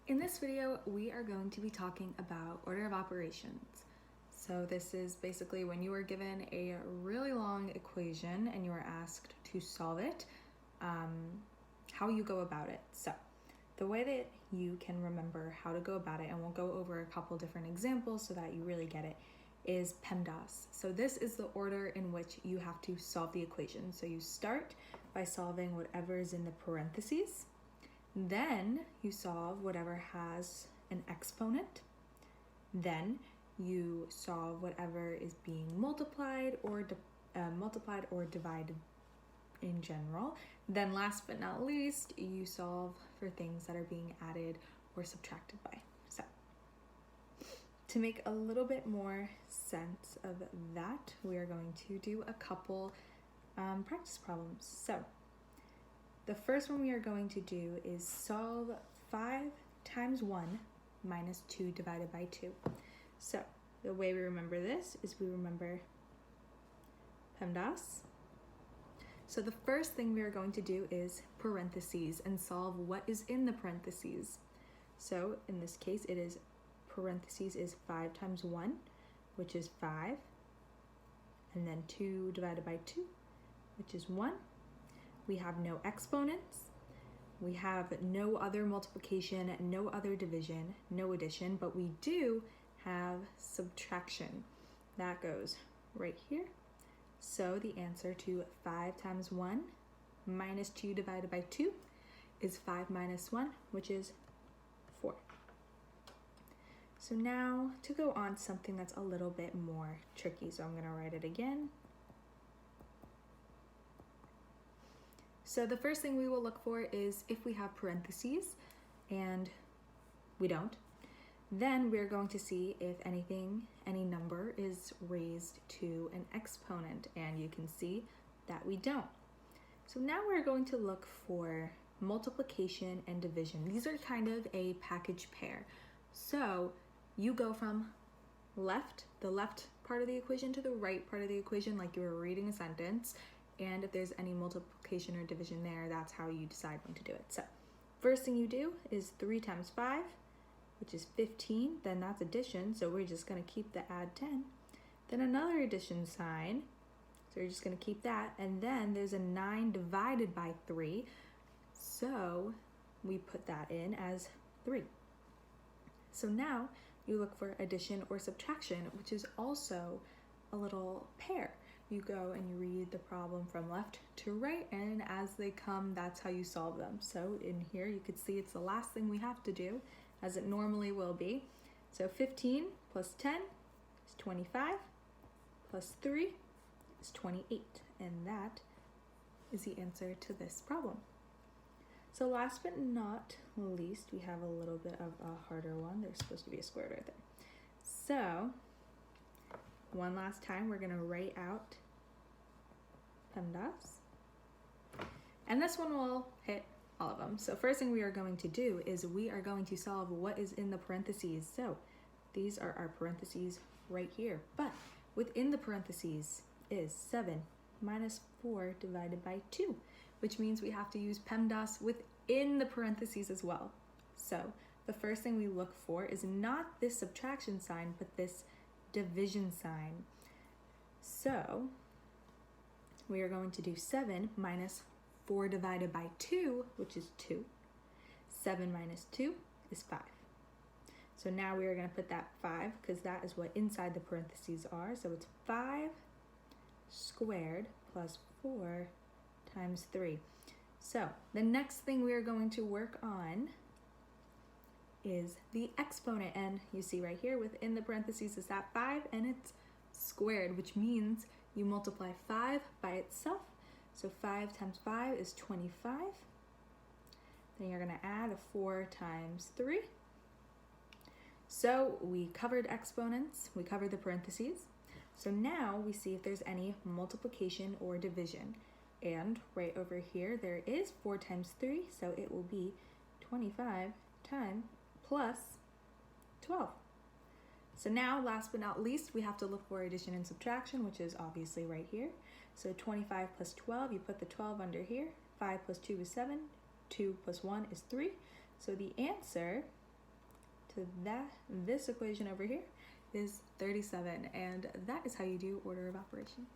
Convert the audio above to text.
In this video, we are going to be talking about order of operations. So this is basically when you are given a really long equation and you are asked to solve it, how you go about it. So the way that you can remember how to go about it, and we'll go over a couple different examples so that you really get it, is PEMDAS. So this is the order in which you have to solve the equation. So you start by solving whatever is in the parentheses. Then you solve whatever has an exponent. Then you solve whatever is being multiplied or divided in general. Then last but not least, you solve for things that are being added or subtracted by. So to make a little bit more sense of that, we are going to do a couple practice problems. So the first one we are going to do is solve 5 times 1 minus 2 divided by 2. So the way we remember this is we remember PEMDAS. So the first thing we are going to do is parentheses and solve what is in the parentheses. So in this case, it is parentheses is 5 times 1, which is 5, and then 2 divided by 2, which is 1. We have no exponents, we have no other multiplication, no other division, no addition, but we do have subtraction. That goes right here. So the answer to 5 times 1 minus 2 divided by 2 is 5 minus 1, which is 4. So now to go on to something that's a little bit more tricky, so I'm going to write it again. So the first thing we will look for is if we have parentheses, and we don't, then we're going to see if any number is raised to an exponent, and you can see that we don't. So now we're going to look for multiplication and division. These are kind of a package pair. So you go from the left part of the equation to the right part of the equation like you were reading a sentence. And if there's any multiplication or division there, that's how you decide when to do it. So first thing you do is 3 times 5, which is 15. Then that's addition, so we're just going to keep the add 10. Then another addition sign, so we're just going to keep that. And then there's a 9 divided by 3, so we put that in as 3. So now you look for addition or subtraction, which is also a little pair. You go and you read the problem from left to right, and as they come, that's how you solve them. So in here, you could see it's the last thing we have to do, as it normally will be. So 15 plus 10 is 25, plus 3 is 28, and that is the answer to this problem. So last but not least, we have a little bit of a harder one. There's supposed to be a square right there. So one last time, we're going to write out PEMDAS. And this one will hit all of them. So first thing we are going to do is we are going to solve what is in the parentheses. So these are our parentheses right here. But within the parentheses is 7 minus 4 divided by 2, which means we have to use PEMDAS within the parentheses as well. So the first thing we look for is not this subtraction sign, but this division sign. So we are going to do 7 minus 4 divided by 2, which is 2. 7 minus 2 is 5. So now we are going to put that 5, because that is what inside the parentheses are. So it's 5 squared plus 4 times 3. So the next thing we are going to work on is the exponent, and you see right here within the parentheses is that 5, and it's squared, which means you multiply 5 by itself. So 5 times 5 is 25. Then you're going to add a 4 times 3. So we covered exponents, we covered the parentheses. So now we see if there's any multiplication or division. And right over here there is 4 times 3, so it will be 25 times plus 12. So now, last but not least, we have to look for addition and subtraction, which is obviously right here. So 25 plus 12, you put the 12 under here. 5 plus 2 is 7. 2 plus 1 is 3. So the answer this equation over here is 37, and that is how you do order of operations.